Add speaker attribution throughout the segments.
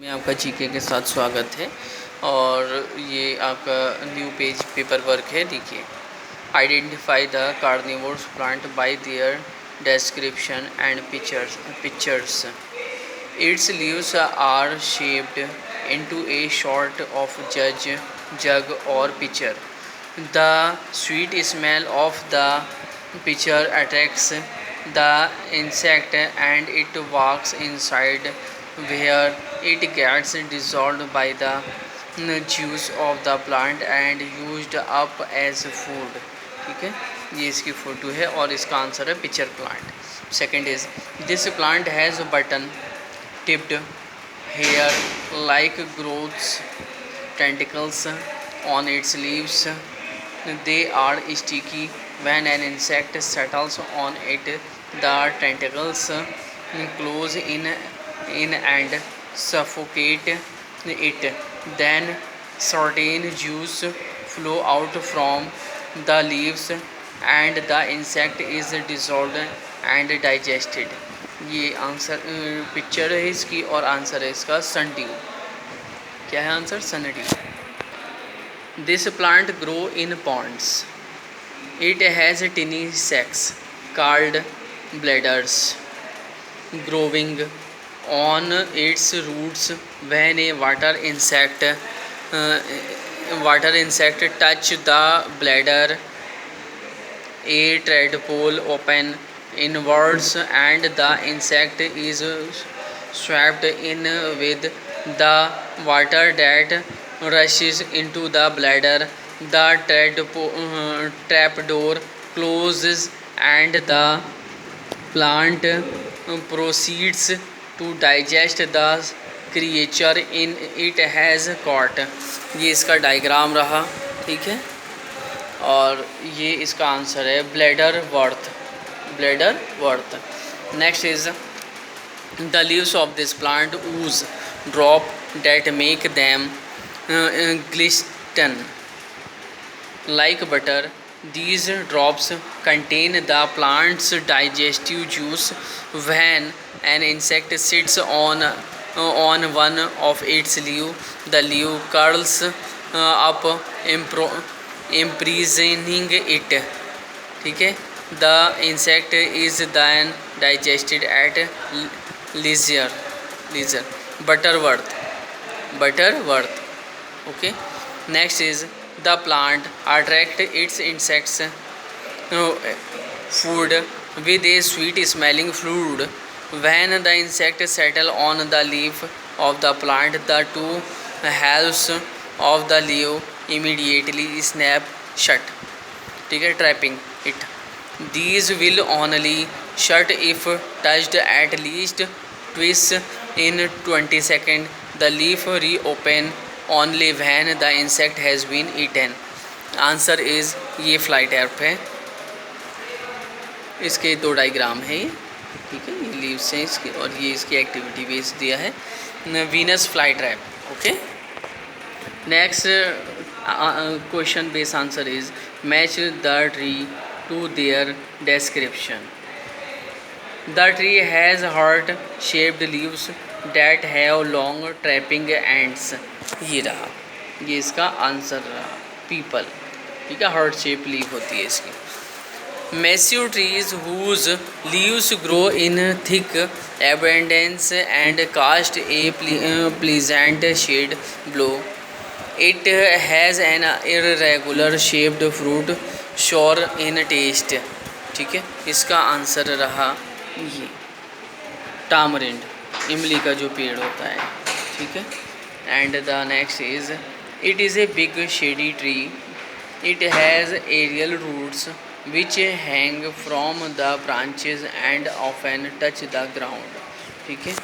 Speaker 1: में आपका जीके के साथ स्वागत है। और ये आपका न्यू पेज पेपर वर्क है। देखिए, identify the carnivores plant by there description and pictures. Its leaves are shaped into a sort of jug or pitcher. The sweet smell of the pitcher attracts the insect and it walks inside, where it gets dissolved by the juice of the plant and used up as food. ठीक है, ये इसकी photo है और इसका answer है pitcher plant. Second is, this plant has button tipped hair like growths tentacles on its leaves. They are sticky when an insect settles on it. The tentacles close in and suffocate it. Then certain juice flow out from the leaves and the insect is dissolved and digested. ये answer picture है इसकी और answer है इसका sundew. क्या है answer? Sundew. This plant grow in ponds. It has tiny sacs called bladders growing on its roots when a water insect touch the bladder. A tadpole open inwards and the insect is swept in with the water that rushes into the bladder. The trapdoor closes and the plant proceeds to digest the creature in it has caught. ये इसका diagram रहा, ठीक है, और ये इसका answer है bladder worth. Next is, the leaves of this plant ooze drop that make them glisten like butter. These drops contain the plant's digestive juice. When an insect sits on one of its leaves, the leaf curls up, imprisoning it. ठीक है, the insect is then digested at leisure. Butterworth. Okay. Next is, the plant attract its insects food with a sweet smelling fluid. When the insect settle on the leaf of the plant, the two halves of the leaf immediately snap shut. ठीक है, trapping it. These will only shut if touched at least twice in 20 seconds. The leaf reopen only when the insect has been eaten. Answer is, ये fly trap है। इसके दो diagram है ये, ठीक है, ये लीव्स हैं इसकी और ये इसकी एक्टिविटी बेस दिया है, Venus fly trap. Okay. Next question base answer is, match the tree to their description. The tree has heart-shaped leaves that have long trapping ends. ये रहा, ये इसका आंसर रहा, पीपल। ठीक है, हार्ट शेप लीफ होती है इसकी। Massive trees whose leaves grow in thick abundance and cast a pleasant shade below. It has an irregular shaped fruit, sour in taste. ठीक है, इसका आंसर रहा ये टामरिंड, इमली का जो पेड़ होता है। ठीक है, and the next is, it is a big shady tree. It has aerial roots which hang from the branches and often touch the ground. ठीक है,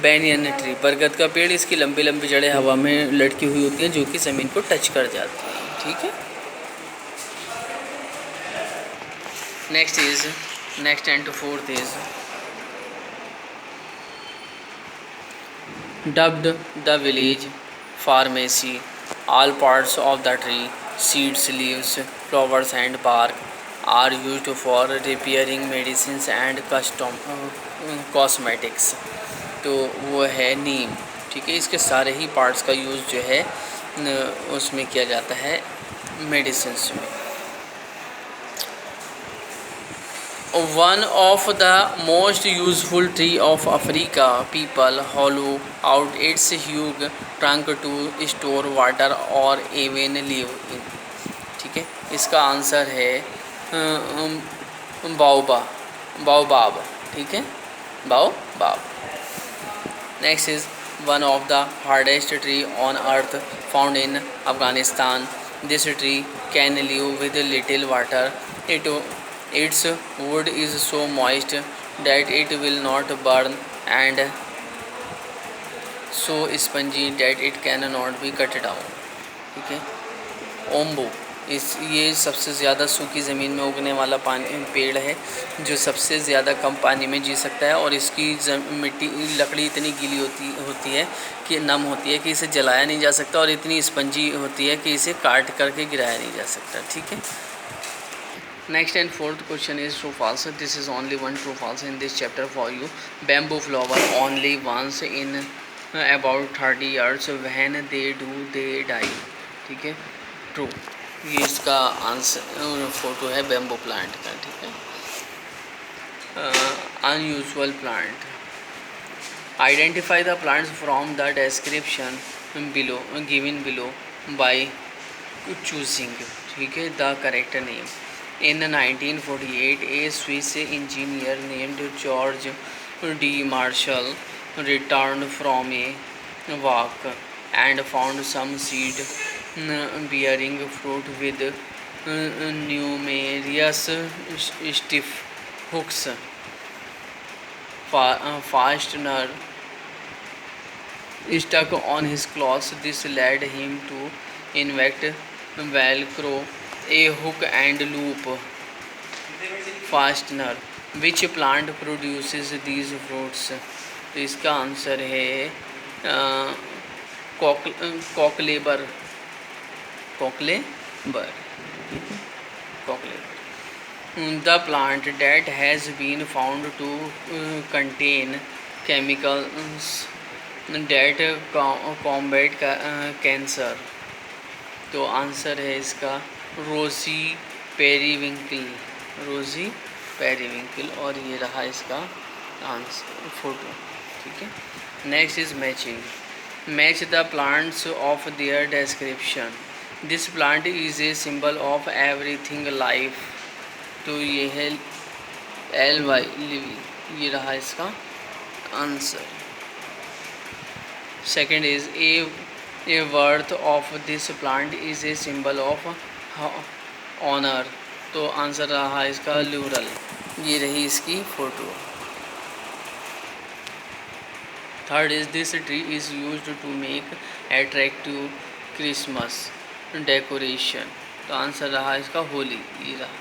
Speaker 1: बैनियन ट्री, बरगद का पेड़, इसकी लंबी लंबी जड़ें हवा में लटकी हुई होती हैं जो कि ज़मीन को टच कर जाती हैं. ठीक है, next and fourth is, dubbed the village pharmacy. All parts of the tree, seeds, leaves, flowers and bark are used for repairing medicines and cosmetics. तो वो है नीम। ठीक है, इसके सारे ही पार्ट्स का यूज़ जो है उसमें किया जाता है मेडिसिन्स में। One of the most useful tree of Africa, people hollow out its huge trunk to store water or even live in। ठीक है, इसका आंसर है बाओबाब। ठीक है, baobab. Next is one of the hardest tree on earth, found in Afghanistan. This tree can live with little water. Its wood is so moist that it will not burn and so spongy that it cannot be cut down। ठीक है, ओम्बू ये सबसे ज़्यादा सूखी ज़मीन में उगने वाला पेड़ है जो सबसे ज़्यादा कम पानी में जी सकता है, और इसकी मिट्टी लकड़ी इतनी गीली होती है कि नम होती है कि इसे जलाया नहीं जा सकता, और इतनी स्पंजी होती है कि इसे काट करके गिराया नहीं जा सकता। ठीक है, next and fourth question is true false. This is only one true false in this chapter for you. Bamboo flower only once in about 30 years, when they do they die. ठीक है, ट्रू। ये इसका answer photo है bamboo plant का। ठीक है, unusual plant. Identify the plants from the description below given below by choosing. ठीक है, the correct name. In 1948 a Swiss engineer named George de Mestral returned from a walk and found some seed bearing fruit with numerous stiff hooks. Fastener stuck on his claws. This led him to invent Velcro, a hook and loop fastener. Which plant produces these fruits? तो इसका answer है कॉकलेबर। The plant that has been found to contain chemicals that combat cancer। तो answer है इसका रोजी periwinkle. और ये रहा इसका आंसर फोटो। ठीक है, next is matching. Match the plants of their description. This plant is a symbol of everything life. तो ये है LY लिवी। ये रहा इसका आंसर। Second is a wreath of this plant is a symbol of honour. तो answer रहा इसका ल्यूरल। ये रही इसकी photo. Third is this tree is used to make attractive Christmas decoration. तो आंसर रहा इसका होली। ये रहा।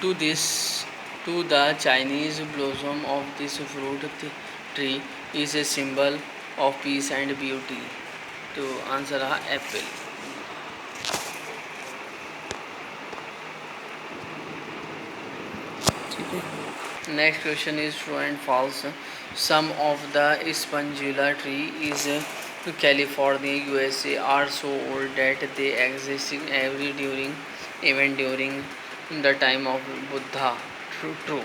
Speaker 1: To the Chinese blossom of this fruit tree is a symbol of peace and beauty. तो आंसर रहा एप्पल। ठीक है, next question is true and false. Some of the Spongula tree is California, USA are so old that they exist even during the time of Buddha. True.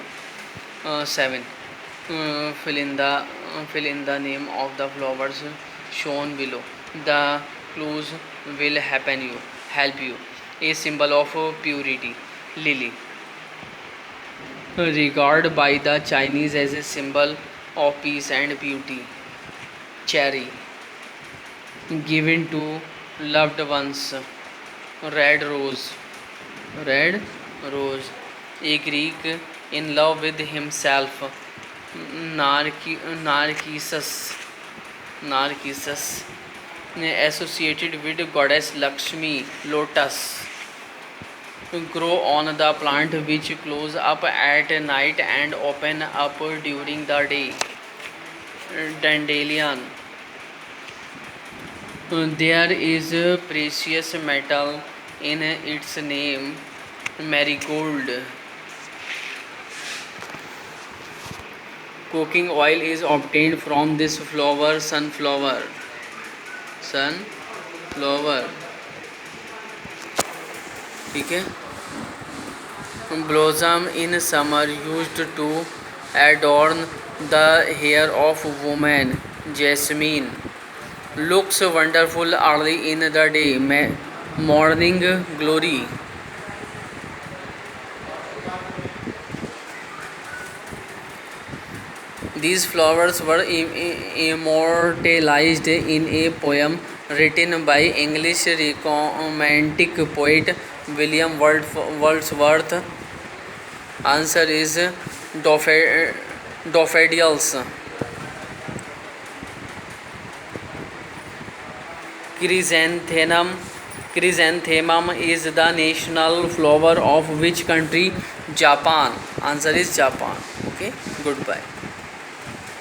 Speaker 1: 7. Fill in the name of the flowers shown below. The clues will help you. A symbol of purity, lily. Regarded by the Chinese as a symbol of peace and beauty, cherry. Given to loved ones, red rose. A Greek in love with himself, Narcissus. Associated with goddess Lakshmi, lotus. Grow on the plant which close up at night and open up during the day, dandelion. There is a precious metal in its name, marigold. cooking oil is obtained from this flower? Sunflower. Sunflower. ठीक है. Blossom in summer used to adorn the hair of women. Jasmine. Looks wonderful early in the day. Morning glory. These flowers were immortalized in a poem written by English romantic poet William Wordsworth. Answer is daffodils. Chrysanthemum is the national flower of which country? Japan. Answer is Japan. Okay. Goodbye.